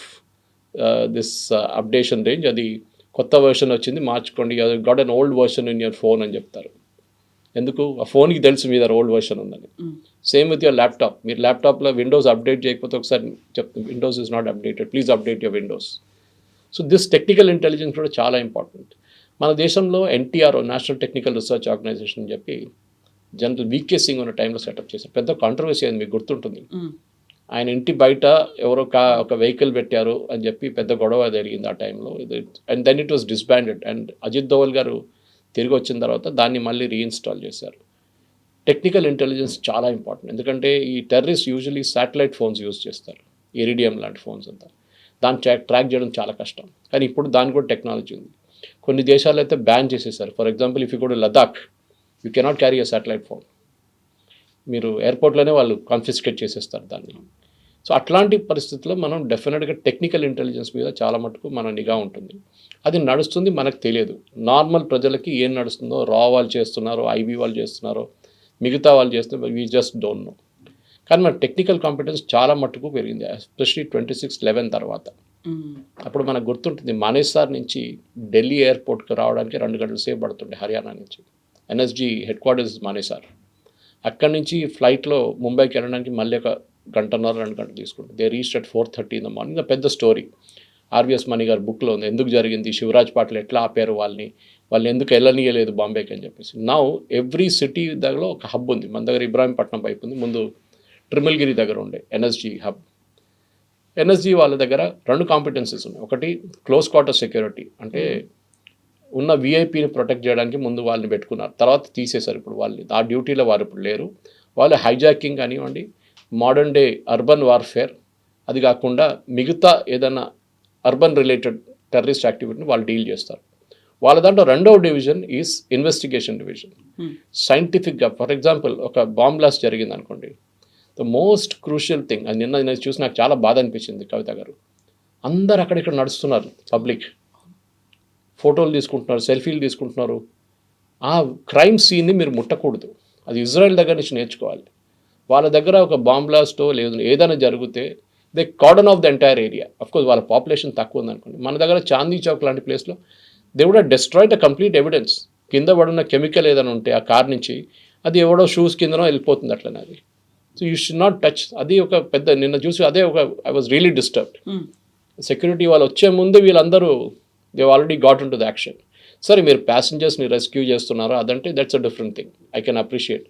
this updation range, అది కొత్త వర్షన్ వచ్చింది మార్చుకోండి, got an old version in your phone అని చెప్తారు. ఎందుకు? ఆ ఫోన్కి తెలుసు మీ దగ్గర ఓల్డ్ వర్షన్ ఉందని. Same with your laptop. మీరు ల్యాప్టాప్లో విండోస్ అప్డేట్ చేయకపోతే ఒకసారి చెప్తాను, Windows is not updated, please update your Windows. So this technical intelligence కూడా చాలా ఇంపార్టెంట్. మన దేశంలో NTR, national technical research organisation అని చెప్పి జనరల్ వీకే సింగ్ ఉన్న టైంలో సెటప్ చేశారు. పెద్ద కాంట్రవర్సీ అయింది, మీకు గుర్తుంటుంది. ఆయన ఇంటి బయట ఎవరో ఒక వెహికల్ పెట్టారు అని చెప్పి పెద్ద గొడవ జరిగింది ఆ టైంలో. And then it was disbanded. And Ajit Doval గారు తిరిగి వచ్చిన తర్వాత దాన్ని మళ్ళీ రీఇన్స్టాల్ చేశారు. టెక్నికల్ ఇంటెలిజెన్స్ చాలా ఇంపార్టెంట్. ఎందుకంటే ఈ terrorist usually satellite phones use చేస్తారు, ఇరిడియం లాంటి ఫోన్స్ అంతా. దాన్ని ట్రాక్ చేయడం చాలా కష్టం. కానీ ఇప్పుడు దాని కూడా టెక్నాలజీ ఉంది. కొన్ని దేశాలు అయితే బ్యాన్ చేసేసారు. For example, if you go to Ladakh, you cannot carry a satellite phone. మీరు ఎయిర్పోర్ట్లోనే వాళ్ళు కాన్ఫిస్కేట్ చేసేస్తారు దాన్ని. సో అట్లాంటి పరిస్థితుల్లో మనం డెఫినెట్గా టెక్నికల్ ఇంటెలిజెన్స్ మీద చాలా మటుకు మన నిఘా ఉంటుంది. అది నడుస్తుంది, మనకు తెలియదు. నార్మల్ ప్రజలకి ఏం నడుస్తుందో, రా వాళ్ళు చేస్తున్నారో, ఐబీ వాళ్ళు చేస్తున్నారో, మిగతా వాళ్ళు చేస్తున్నారు, వీ జస్ట్ డోంట్ నో. కానీ మన టెక్నికల్ కాంపిటెన్స్ చాలా మటుకు పెరిగింది, ఎస్పెషలీ 26/11 తర్వాత. అప్పుడు మనకు గుర్తుంటుంది, మానేసార్ నుంచి ఢిల్లీ ఎయిర్పోర్ట్కి రావడానికి 2 గంటల సేపు పడుతుండే హర్యానా నుంచి. NSG headquarters Manesar. అక్కడి నుంచి ఫ్లైట్లో ముంబైకి వెళ్ళడానికి మళ్ళీ ఒక 1.5 2 గంటలు తీసుకుంటుంది. They reached at 4:30 in the morning. పెద్ద స్టోరీ ఆర్వీఎస్ మణి గారి బుక్లో ఉంది, ఎందుకు జరిగింది, శివరాజ్ పాటిల్ ఎట్లా ఆపారు వాళ్ళని ఎందుకు వెళ్ళనీయలేదు బాంబేకి అని చెప్పేసి. నౌ ఎవ్రీ సిటీ దగ్గర ఒక హబ్ ఉంది. మన దగ్గర ఇబ్రాహీంపట్నం వైపు ఉంది, ముందు ట్రిమిల్గిరి దగ్గర ఉండే ఎన్ఎస్జీ హబ్. ఎన్ఎస్జీ వాళ్ళ దగ్గర 2 కాంపిటెన్సీస్ ఉన్నాయి. ఒకటి క్లోజ్ క్వార్టర్ సెక్యూరిటీ, అంటే ఉన్న విఐపీని ప్రొటెక్ట్ చేయడానికి ముందు వాళ్ళని పెట్టుకున్నారు, తర్వాత తీసేశారు. ఇప్పుడు వాళ్ళు ఆ డ్యూటీలో వారు ఇప్పుడు లేరు. వాళ్ళు హైజాకింగ్ కానివ్వండి, మోడర్న్ డే అర్బన్ వార్ఫేర్, అది కాకుండా మిగతా ఏదైనా అర్బన్ రిలేటెడ్ టెర్రరిస్ట్ యాక్టివిటీని వాళ్ళు డీల్ చేస్తారు. వాళ్ళ దాంట్లో 2వ డివిజన్ ఈజ్ ఇన్వెస్టిగేషన్ డివిజన్. సైంటిఫిక్గా, ఫర్ ఎగ్జాంపుల్, ఒక బాంబ్ బ్లాస్ట్ జరిగింది అనుకోండి, ద మోస్ట్ క్రూషియల్ థింగ్, అది నిన్న నేను చూసి నాకు చాలా బాధ అనిపించింది కవిత గారు, అందరు అక్కడిక్కడ నడుస్తున్నారు, పబ్లిక్ ఫోటోలు తీసుకుంటున్నారు, సెల్ఫీలు తీసుకుంటున్నారు. ఆ క్రైమ్ సీన్ని మీరు ముట్టకూడదు. అది ఇజ్రాయెల్ దగ్గర నుంచి నేర్చుకోవాలి. వాళ్ళ దగ్గర ఒక బాంబ్ బ్లాస్టో లేదు ఏదైనా జరిగితే they cordon off the entire area. Of course వాళ్ళ పాపులేషన్ తక్కువ ఉందనుకోండి. మన దగ్గర చాందీ చౌక్ లాంటి ప్లేస్లో they would have destroyed the complete evidence. కింద పడున్న కెమికల్ ఏదైనా ఉంటే ఆ కార్ నుంచి అది ఎవడో షూస్ కిందనో వెళ్ళిపోతుంది అట్లనే అది. So you should not touch. అది ఒక పెద్ద నిన్న చూసి అదే ఒక I was really disturbed. Security వాళ్ళు వచ్చే ముందు వీళ్ళందరూ they already got in to the action. సరే మీరు ప్యాసింజర్స్ని రెస్క్యూ చేస్తున్నారో అదంటే that's a different thing, I can appreciate.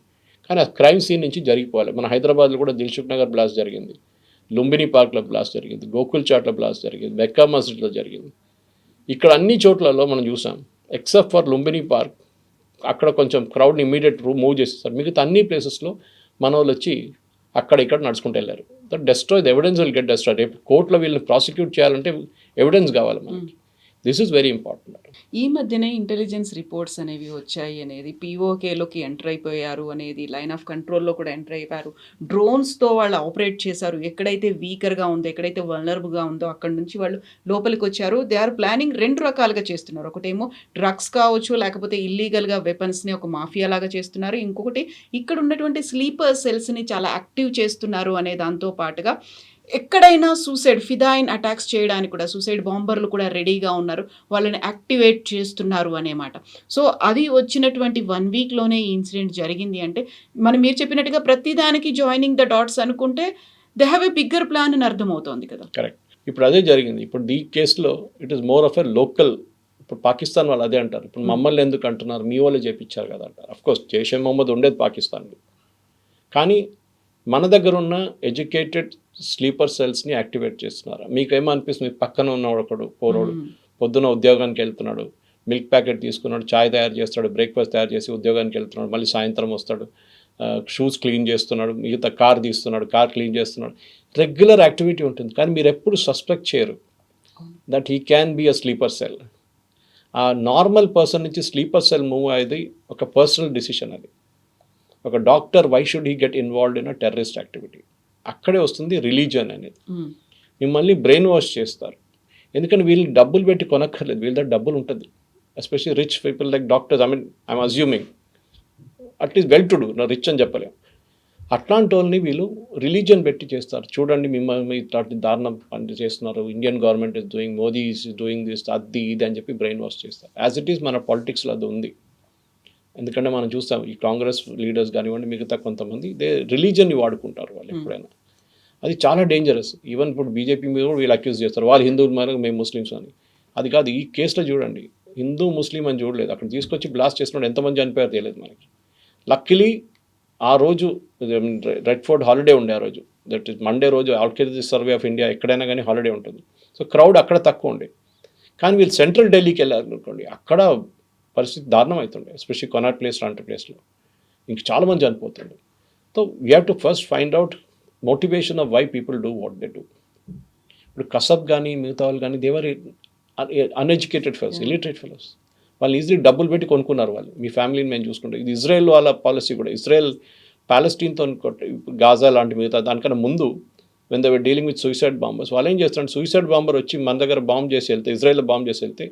కానీ ఆ క్రైమ్ సీన్ నుంచి జరిగిపోవాలి. మన హైదరాబాద్లో కూడా దిల్సుఖ్ నగర్ బ్లాస్ట్ జరిగింది, లుంబిని పార్క్లో బ్లాస్ట్ జరిగింది, గోకుల్ చాట్లో బ్లాస్ట్ జరిగింది, మెక్కా మస్జిద్లో జరిగింది. ఇక్కడ అన్ని చోట్లలో మనం చూసాం ఎక్సెప్ట్ ఫర్ లుంబిని పార్క్, అక్కడ కొంచెం క్రౌడ్ని ఇమీడియట్ మూవ్ చేసేస్తారు. మిగతా అన్ని ప్లేసెస్లో మన వాళ్ళు వచ్చి అక్కడ ఇక్కడ నడుచుకుంటూ వెళ్ళారు. That destroy the evidence will get destroy. రేపు కోర్టులో వీళ్ళని ప్రాసిక్యూట్ చేయాలంటే ఎవిడెన్స్ కావాలి మనకి. This is very important. ఈ మధ్యనే ఇంటెలిజెన్స్ రిపోర్ట్స్ అనేవి వచ్చాయి అనేది, పీఓకేలోకి ఎంటర్ అయిపోయారు అనేది, లైన్ ఆఫ్ కంట్రోల్లో కూడా ఎంటర్ అయిపోయారు, డ్రోన్స్తో వాళ్ళు ఆపరేట్ చేశారు, ఎక్కడైతే వీకర్గా ఉందో ఎక్కడైతే వల్నరబుల్గా ఉందో అక్కడ నుంచి వాళ్ళు లోపలికి వచ్చారు. దే ఆర్ ప్లానింగ్ 2 రకాలుగా చేస్తున్నారు. ఒకటేమో డ్రగ్స్ కావచ్చు, లేకపోతే ఇల్లీగల్గా వెపన్స్ని ఒక మాఫియా లాగా చేస్తున్నారు. ఇంకొకటి ఇక్కడ ఉన్నటువంటి స్లీపర్ సెల్స్ని చాలా యాక్టివ్ చేస్తున్నారు అనే దాంతో పాటుగా ఎక్కడైనా సూసైడ్ ఫిదాయిన్ అటాక్స్ చేయడానికి కూడా సూసైడ్ బాంబర్లు కూడా రెడీగా ఉన్నారు, వాళ్ళని యాక్టివేట్ చేస్తున్నారు అనేమాట. సో అది వచ్చినటువంటి 1 వీక్లోనే ఈ ఇన్సిడెంట్ జరిగింది అంటే మీరు చెప్పినట్టుగా ప్రతిదానికి జాయినింగ్ ద డాట్స్ అనుకుంటే they have a bigger plan అని అర్థమవుతోంది కదా. కరెక్ట్. ఇప్పుడు అదే జరిగింది. ఇప్పుడు ఈ కేసులో it is more of a local. ఇప్పుడు పాకిస్తాన్ వాళ్ళు అదే అంటారు, ఇప్పుడు మమ్మల్ని ఎందుకు అంటున్నారు, మీ వాళ్ళే చేపించారు కదా అంటారు. అఫ్కోర్స్ జైషే మొహమ్మద్ ఉండేది పాకిస్తాన్లో, కానీ మన దగ్గర ఉన్న ఎడ్యుకేటెడ్ స్లీపర్ సెల్స్ని యాక్టివేట్ చేస్తున్నారు. మీకేమనిపిస్తుంది, పక్కన ఉన్నవాడు ఒకడు పోరోడు పొద్దున ఉద్యోగానికి వెళ్తున్నాడు, మిల్క్ ప్యాకెట్ తీసుకున్నాడు, చాయ్ తయారు చేస్తాడు, బ్రేక్ఫాస్ట్ తయారు చేసి ఉద్యోగానికి వెళ్తున్నాడు, మళ్ళీ సాయంత్రం వస్తాడు, షూస్ క్లీన్ చేస్తున్నాడు, మిగతా కార్ తీస్తున్నాడు, కార్ క్లీన్ చేస్తున్నాడు, రెగ్యులర్ యాక్టివిటీ ఉంటుంది. కానీ మీరు ఎప్పుడు సస్పెక్ట్ చేయరు that he can be a sleeper cell. ఆ నార్మల్ పర్సన్ నుంచి స్లీపర్ సెల్ మూవ్ అయ్యేది ఒక పర్సనల్ డిసిషన్. అది ఒక doctor why should he get involved in a terrorist activity. అక్కడే వస్తుంది రిలీజియన్ అనేది. మిమ్మల్ని బ్రెయిన్ వాష్ చేస్తారు. ఎందుకంటే వీళ్ళు డబ్బులు పెట్టి కొనక్కర్లేదు, వీళ్ళ దగ్గర డబ్బులు ఉంటుంది. Especially rich people like doctors, I'm assuming at least well to do, నా రిచ్ అని చెప్పలేము. అట్లాంటి వాళ్ళని వీళ్ళు రిలీజియన్ పెట్టి చేస్తారు. చూడండి మిమ్మల్ని ఇట్లాంటి దారుణం పని చేస్తున్నారు, Indian government is doing, Modi is doing this, అది ఇది అని చెప్పి బ్రెయిన్ వాష్ చేస్తారు. యాజ్ ఇట్ ఈస్ మన పాలిటిక్స్లో అది ఉంది. ఎందుకంటే మనం చూస్తాం ఈ కాంగ్రెస్ లీడర్స్ కానివ్వండి, మిగతా కొంతమంది రిలీజియన్ని వాడుకుంటారు వాళ్ళు ఎప్పుడైనా. అది చాలా డేంజరస్. ఈవెన్ ఇప్పుడు బీజేపీ మీద కూడా వీళ్ళు అక్యూజ్ చేస్తారు, వాళ్ళు హిందువులు మరి మేము ముస్లిమ్స్ అని. అది కాదు, ఈ కేసులో చూడండి హిందూ ముస్లిం అని చూడలేదు, అక్కడ తీసుకొచ్చి బ్లాస్ట్ చేస్తున్నాడు, ఎంతమంది చనిపోయారు తెలియదు మనకి. లక్కీలీ ఆ రోజు రెడ్ ఫోర్ట్ హాలిడే ఉండే, ఆ రోజు దట్ ఈస్ మండే రోజు ఆర్కియాలజీ సర్వే ఆఫ్ ఇండియా ఎక్కడైనా కానీ హాలిడే ఉంటుంది. సో క్రౌడ్ అక్కడ తక్కువ ఉండే. కానీ వీళ్ళు సెంట్రల్ ఢిల్లీకి వెళ్ళారు అనుకోండి, అక్కడ పరిస్థితి దారుణం అవుతుండే, ఎస్పెషల్లీ కొనాట్ ప్లేస్ లాంటి ప్లేస్లో ఇంక చాలామంది చనిపోతుండే. So we have to first find out motivation of why people do what they do. ఇప్పుడు కసబ్ కానీ మిగతా వాళ్ళు కానీ they were uneducated fellows, illiterate fellows. వాళ్ళు ఈజీలీ డబ్బులు పెట్టి కొనుక్కున్నారు వాళ్ళు. మీ ఫ్యామిలీని మేము చూసుకుంటాం. ఇది ఇజ్రాయెల్ వాళ్ళ పాలసీ కూడా. ఇజ్రాయెల్ ప్యాలెస్టీన్తో గాజా లాంటి మిగతా దానికన్నా ముందు when they were dealing with suicide bombers, వాళ్ళు ఏం చేస్తారంటే సూసైడ్ బాంబర్ వచ్చి మన దగ్గర బాంబ్ చేసి వెళ్తే, ఇజ్రాయెల్లో బాంబ్ చేసి వెళ్తే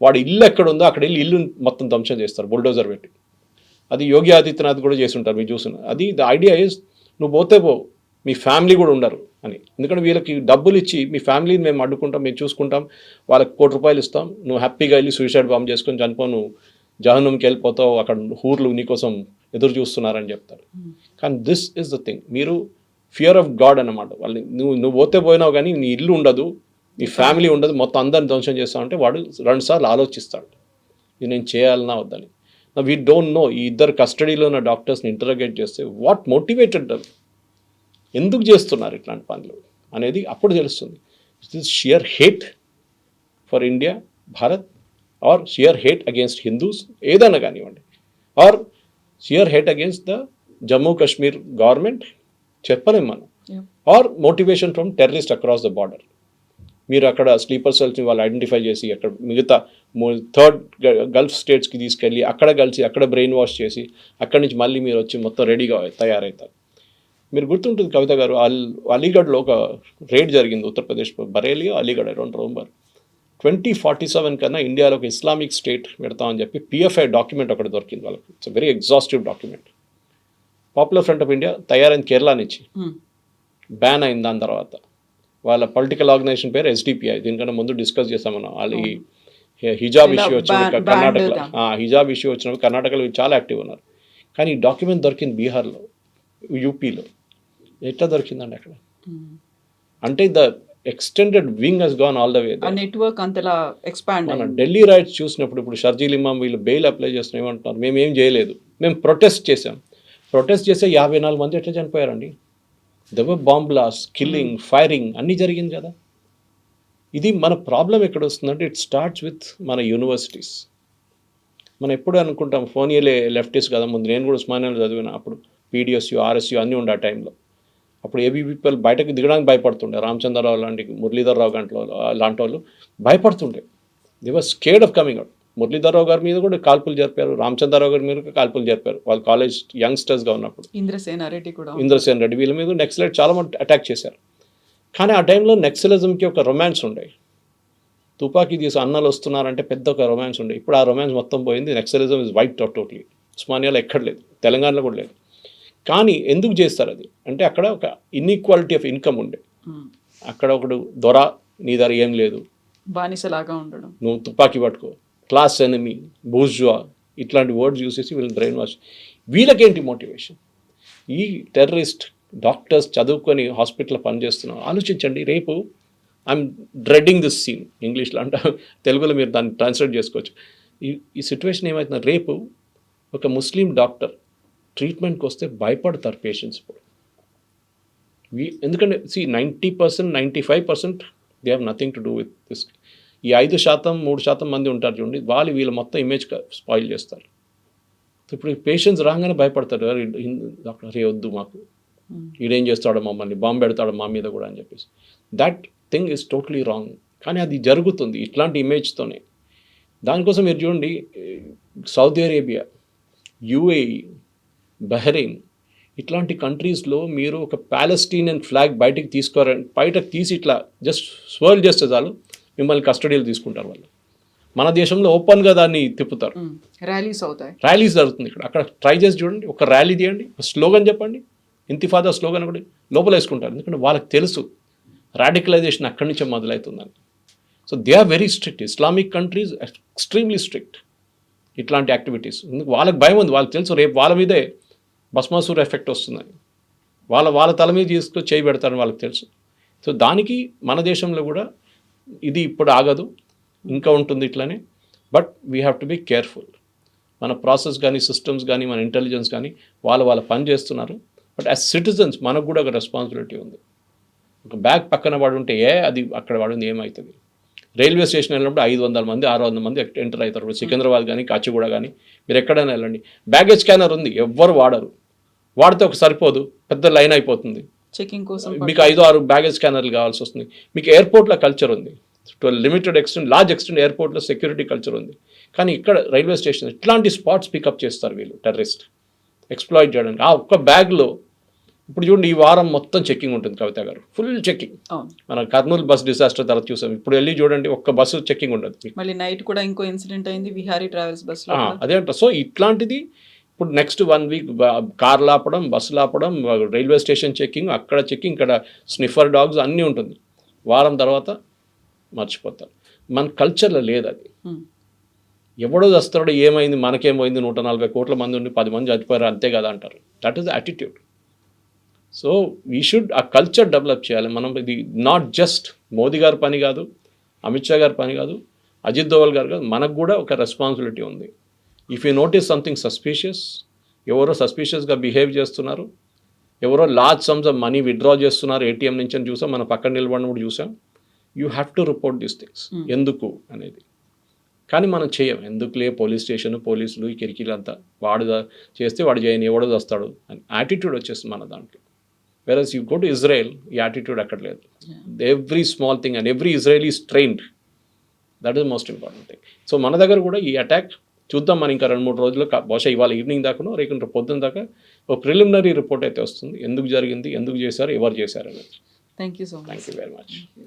వాడు ఇల్లు ఎక్కడ ఉందో అక్కడ వెళ్ళి ఇల్లు మొత్తం ధ్వంసం చేస్తారు బుల్డోజర్ పెట్టి. అది యోగి ఆదిత్యనాథ్ కూడా చేసి ఉంటారు, మీరు చూసిన. అది ద ఐడియా ఈజ్ నువ్వు పోతే పో, మీ ఫ్యామిలీ కూడా ఉండరు అని. ఎందుకంటే వీళ్ళకి డబ్బులు ఇచ్చి మీ ఫ్యామిలీని మేము అడ్డుకుంటాం, మేము చూసుకుంటాం, వాళ్ళకి ₹1,00,00,000 ఇస్తాం, నువ్వు హ్యాపీగా వెళ్ళి సూసైడ్ బాంబ్ చేసుకొని చనిపో, నువ్వు జహన్నంకి వెళ్ళిపోతావు, అక్కడ హూర్లు నీకోసం ఎదురు చూస్తున్నారని చెప్తారు. కానీ దిస్ ఇస్ ద థింగ్, మీరు ఫియర్ ఆఫ్ గాడ్ అన్నమాట. వాళ్ళని నువ్వు పోతే పోయినావు కానీ నీ ఇల్లు ఉండదు, నీ ఫ్యామిలీ ఉండదు, మొత్తం అందరిని ధ్వంసం చేస్తామంటే వాడు 2 సార్లు ఆలోచిస్తాడు ఇది నేను చేయాలన్నా వద్దని. We don't know. ఈ ఇద్దరు కస్టడీలో ఉన్న డాక్టర్స్ని ఇంటరోగేట్ చేస్తే వాట్ మోటివేటెడ్ దమ్, ఎందుకు చేస్తున్నారు ఇట్లాంటి పనులు అనేది అప్పుడు తెలుస్తుంది. It is sheer hate for India, Bharat, or sheer hate against Hindus, ఏదైనా కానివ్వండి, or sheer hate against the Jammu Kashmir government, చెప్పలేం మనం, or motivation from terrorist across the border. మీరు అక్కడ స్లీపర్ సెల్స్ని వాళ్ళు ఐడెంటిఫై చేసి అక్కడ మిగతా 3rd గల్ఫ్ స్టేట్స్కి తీసుకెళ్ళి అక్కడ కలిసి అక్కడ బ్రెయిన్ వాష్ చేసి అక్కడి నుంచి మళ్ళీ మీరు వచ్చి మొత్తం రెడీగా తయారవుతారు. మీరు గుర్తుంటుంది కవిత గారు, అలీగఢ్లో ఒక రేడ్ జరిగింది, ఉత్తరప్రదేశ్ బరేలీ అలీగఢ్, అరౌండ్ నవంబర్ 2047 కన్నా ఇండియాలో ఒక ఇస్లామిక్ స్టేట్ పెడతామని చెప్పి PFI డాక్యుమెంట్ ఒకటి దొరికింది వాళ్ళకి. It's very exhaustive document. Popular front of India తయారైంది కేరళ నుంచి, బ్యాన్ అయింది. దాని తర్వాత వాళ్ళ పొలిటికల్ ఆర్గనైజేషన్ పేరు SDPI. దీనికన్నా ముందు డిస్కస్ చేస్తాం మనం. వాళ్ళు ఈ హిజాబ్ ఇష్యూ వచ్చినప్పుడు కర్ణాటకలో, హిజాబ్ ఇష్యూ వచ్చినప్పుడు కర్ణాటకలో చాలా యాక్టివ్ ఉన్నారు. కానీ ఈ డాక్యుమెంట్ దొరికింది బీహార్లో, యూపీలో. ఎట్లా దొరికిందండి అక్కడ? అంటే the extended wing he's gone all the way. ఆ నెట్వర్క్ అంతలా ఎక్స్పాండ్ మన ఢిల్లీ రైట్స్ చూసినప్పుడు ఇప్పుడు షర్జీల్ ఇమాం వీళ్ళు బెయిల్ అప్లై చేస్తున్న ఏమంటున్నారు, మేము ఏం చేయలేదు, మేము ప్రొటెస్ట్ చేసాం. ప్రొటెస్ట్ చేస్తే 54 మంది ఎట్లా చనిపోయారండి? There were bomb blast, killing, firing అన్నీ జరిగింది కదా. ఇది మన ప్రాబ్లం ఎక్కడ వస్తుందంటే ఇట్ స్టార్ట్స్ విత్ మన యూనివర్సిటీస్. మనం ఎప్పుడు అనుకుంటాం ఫోనియలే లెఫ్టిస్ట్ కదా, ముందు నేను కూడా ఉస్మానియాలో చదివిన, అప్పుడు పీడిఎస్యు, ఆర్ఎస్యు అన్నీ ఉండే ఆ టైంలో. అప్పుడు ఏబీవీపీఎల్ బయటకు దిగడానికి భయపడుతుండే, రామచంద్రరావు లాంటి, మురళీధర్రావు గంటలో లాంటి వాళ్ళు భయపడుతుండే. They were scared of coming out. Muralidhar Rao గారి మీద కూడా కాల్పులు జరిపారు, రామచంద్రరావు గారి మీద కూడా జరిపారు, వాళ్ళు కాలేజ్ యంగ్స్టర్స్గా ఉన్నప్పుడు. ఇంద్రసేన రెడ్డి వీళ్ళ మీద నెక్సలైట్ చాలా మంది అటాక్ చేశారు. కానీ ఆ టైంలో నెక్సలిజంకి ఒక రొమాన్స్ ఉండే, తుపాకీ తీసి అన్నలు వస్తున్నారంటే పెద్ద ఒక రొమాన్స్ ఉండే. ఇప్పుడు ఆ రొమాన్స్ మొత్తం పోయింది. Naxalism is white out totally. ఉస్మానియాలో ఎక్కడ లేదు, తెలంగాణలో కూడా లేదు. కానీ ఎందుకు చేస్తారు అది అంటే అక్కడ ఒక ఇన్ఈక్వాలిటీ ఆఫ్ ఇన్కమ్ ఉండే. అక్కడ ఒకడు దొర, నీ దగ్గర ఏం లేదు, బానిసలాగా ఉండడం, నువ్వు తుపాకీ పట్టుకో, క్లాస్ ఎనిమీ, బూర్జువా, ఇట్లాంటి వర్డ్స్ యూస్ చేసి వీళ్ళని బ్రెయిన్ వాష్. వీళ్ళకేంటి మోటివేషన్? ఈ టెర్రరిస్ట్ డాక్టర్స్ చదువుకొని హాస్పిటల్లో పనిచేస్తున్నారు. ఆలోచించండి, రేపు ఐఎమ్ డ్రెడ్డింగ్ దిస్ సీన్, ఇంగ్లీష్లో అంటే తెలుగులో మీరు దాన్ని ట్రాన్స్లేట్ చేసుకోవచ్చు. ఈ సిచ్యువేషన్ ఏమవుతుంది, రేపు ఒక ముస్లిం డాక్టర్ ట్రీట్మెంట్కి వస్తే భయపడతారు పేషెంట్స్. ఇప్పుడు ఎందుకంటే 90%, 95% they have nothing to do with this. ఈ 5%, 3% మంది ఉంటారు చూడండి, వాళ్ళు వీళ్ళ మొత్తం ఇమేజ్ స్పాయిల్ చేస్తారు. ఇప్పుడు ఈ పేషెంట్స్ రాగానే భయపడతారు, డాక్టర్ రే వద్దు మాకు, ఈడేం చేస్తాడో మమ్మల్ని, బాంబు పెడతాడో మా మీద కూడా అని చెప్పేసి. That thing is totally wrong. కానీ అది జరుగుతుంది ఇట్లాంటి ఇమేజ్తోనే. దానికోసం మీరు చూడండి, సౌదీ అరేబియా, యుఏఈ, బహ్రెయిన్ ఇట్లాంటి కంట్రీస్లో మీరు ఒక ప్యాలెస్టీనియన్ ఫ్లాగ్ బయటకు తీసి ఇట్లా జస్ట్ స్వర్ల్ చేస్తే చాలు, మిమ్మల్ని కస్టడీలో తీసుకుంటారు వాళ్ళు. మన దేశంలో ఓపెన్గా దాన్ని తిప్పుతారు, ర్యాలీస్ అవుతాయి, ర్యాలీస్ జరుగుతుంది. అక్కడ ట్రై చేసి చూడండి, ఒక ర్యాలీ తీయండి, ఒక స్లోగన్ చెప్పండి, ఇంతిఫాదా స్లోగన్ కూడా లోపల వేసుకుంటారు. ఎందుకంటే వాళ్ళకి తెలుసు రాడికలైజేషన్ అక్కడి నుంచే మొదలవుతుందని. So they are very strict. Islamic countries extremely strict ఇట్లాంటి యాక్టివిటీస్. వాళ్ళకి భయం ఉంది, వాళ్ళకి తెలుసు రేపు వాళ్ళ మీదే భస్మాసుర్ ఎఫెక్ట్ వస్తుందని. వాళ్ళ తల మీద తీసుకొని చేయి పెడతారని వాళ్ళకి తెలుసు. సో దానికి మన దేశంలో కూడా ఇది ఇప్పుడు ఆగదు, ఇంకా ఉంటుంది ఇట్లానే. But we have to be careful. మన ప్రాసెస్ కానీ, సిస్టమ్స్ కానీ, మన ఇంటెలిజెన్స్ కానీ వాళ్ళ పని చేస్తున్నారు. బట్ యాజ్ సిటిజన్స్ మనకు కూడా ఒక రెస్పాన్సిబిలిటీ ఉంది. ఒక బ్యాగ్ పక్కన పడుంటే అది అక్కడ పడింది ఏమవుతుంది? రైల్వే స్టేషన్ వెళ్ళినప్పుడు 500 మంది, 600 మంది ఎంటర్ అవుతారు. సికింద్రాబాద్ కానీ, కాచిగూడ కానీ, మీరు ఎక్కడైనా వెళ్ళండి, బ్యాగేజ్ స్కానర్ ఉంది, ఎవ్వరు వాడరు. వాడితే ఒక సరిపోదు, పెద్ద లైన్ అయిపోతుంది. చెకింగ్ కోసం మీకు 5-6 బ్యాగేజ్ స్కానర్లు కావాల్సి వస్తుంది. మీకు ఎయిర్పోర్ట్లో కల్చర్ ఉంది, to limited extent, large extent ఎయిర్పోర్ట్లో సెక్యూరిటీ కల్చర్ ఉంది. కానీ ఇక్కడ రైల్వే స్టేషన్ ఇట్లాంటి స్పాట్స్ పికప్ చేస్తారు వీళ్ళు, టెర్రరిస్ట్ ఎక్స్ప్లాయిట్ చేయడానికి. ఆ ఒక్క బ్యాగ్లో ఇప్పుడు చూడండి, ఈ వారం మొత్తం చెక్కింగ్ ఉంటుంది కవిత గారు, ఫుల్ చెక్కింగ్. మన కర్నూలు బస్ డిజాస్టర్ తర్వాత చూసాం. ఇప్పుడు వెళ్ళి చూడండి, ఒక్క బస్సు చెక్కింగ్ ఉండదు. మళ్ళీ నైట్ కూడా ఇంకో ఇన్సిడెంట్ అయింది, విహారీ ట్రావెల్స్ బస్సులో. అదే అంట. సో ఇట్లాంటిది ఇప్పుడు నెక్స్ట్ 1 వీక్ కార్లు ఆపడం, బస్సులు ఆపడం, రైల్వే స్టేషన్ చెక్కింగ్, అక్కడ చెక్కింగ్, ఇక్కడ స్నిఫర్ డాగ్స్ అన్నీ ఉంటుంది. వారం తర్వాత మర్చిపోతారు. మన కల్చర్లో లేదు అది. ఎవడో వస్తాడో ఏమైంది, మనకేమైంది, 140 కోట్ల మంది ఉండి 10 మంది చచ్చిపోయారు అంతే కదా అంటారు. That is the attitude. So we should ఆ కల్చర్ డెవలప్ చేయాలి మనం. ఇది నాట్ జస్ట్ మోదీ గారి పని కాదు, అమిత్ షా గారి పని కాదు, అజిత్ దోవల్ గారు కాదు, మనకు కూడా ఒక రెస్పాన్సిబిలిటీ ఉంది. If you notice something suspicious, ఎవరో సస్పీషియస్గా బిహేవ్ చేస్తున్నారు, ఎవరో large sums of money withdraw చేస్తున్నారు ఏటీఎం నుంచి అని చూసాం, మన పక్కన నిలబడినప్పుడు చూసాం. You have to report these things. ఎందుకు అనేది కానీ మనం చేయం. ఎందుకులే పోలీస్ స్టేషన్, పోలీసులు, ఈ కిరికీలంతా, వాడు చేస్తే వాడు చేయని, ఎవడో వస్తాడు అని యాటిట్యూడ్ వచ్చేస్తుంది మన దాంట్లో. Whereas you go to Israel, ఈ యాటిట్యూడ్ అక్కడ లేదు. Every small thing and every Israeli is trained. That is most important thing. So మన దగ్గర కూడా ఈ అటాక్ చూద్దాం. మనం ఇంకా 2-3 రోజుల్లో, బహుశా ఇవాళ ఈవినింగ్ దాకానో రేపు పొద్దున్న దాకా ఒక ప్రిలిమినరీ రిపోర్ట్ అయితే వస్తుంది. ఎందుకు జరిగింది, ఎందుకు చేశారు, ఎవరు చేశారు అనేది. Thank you so much. Thank you very much.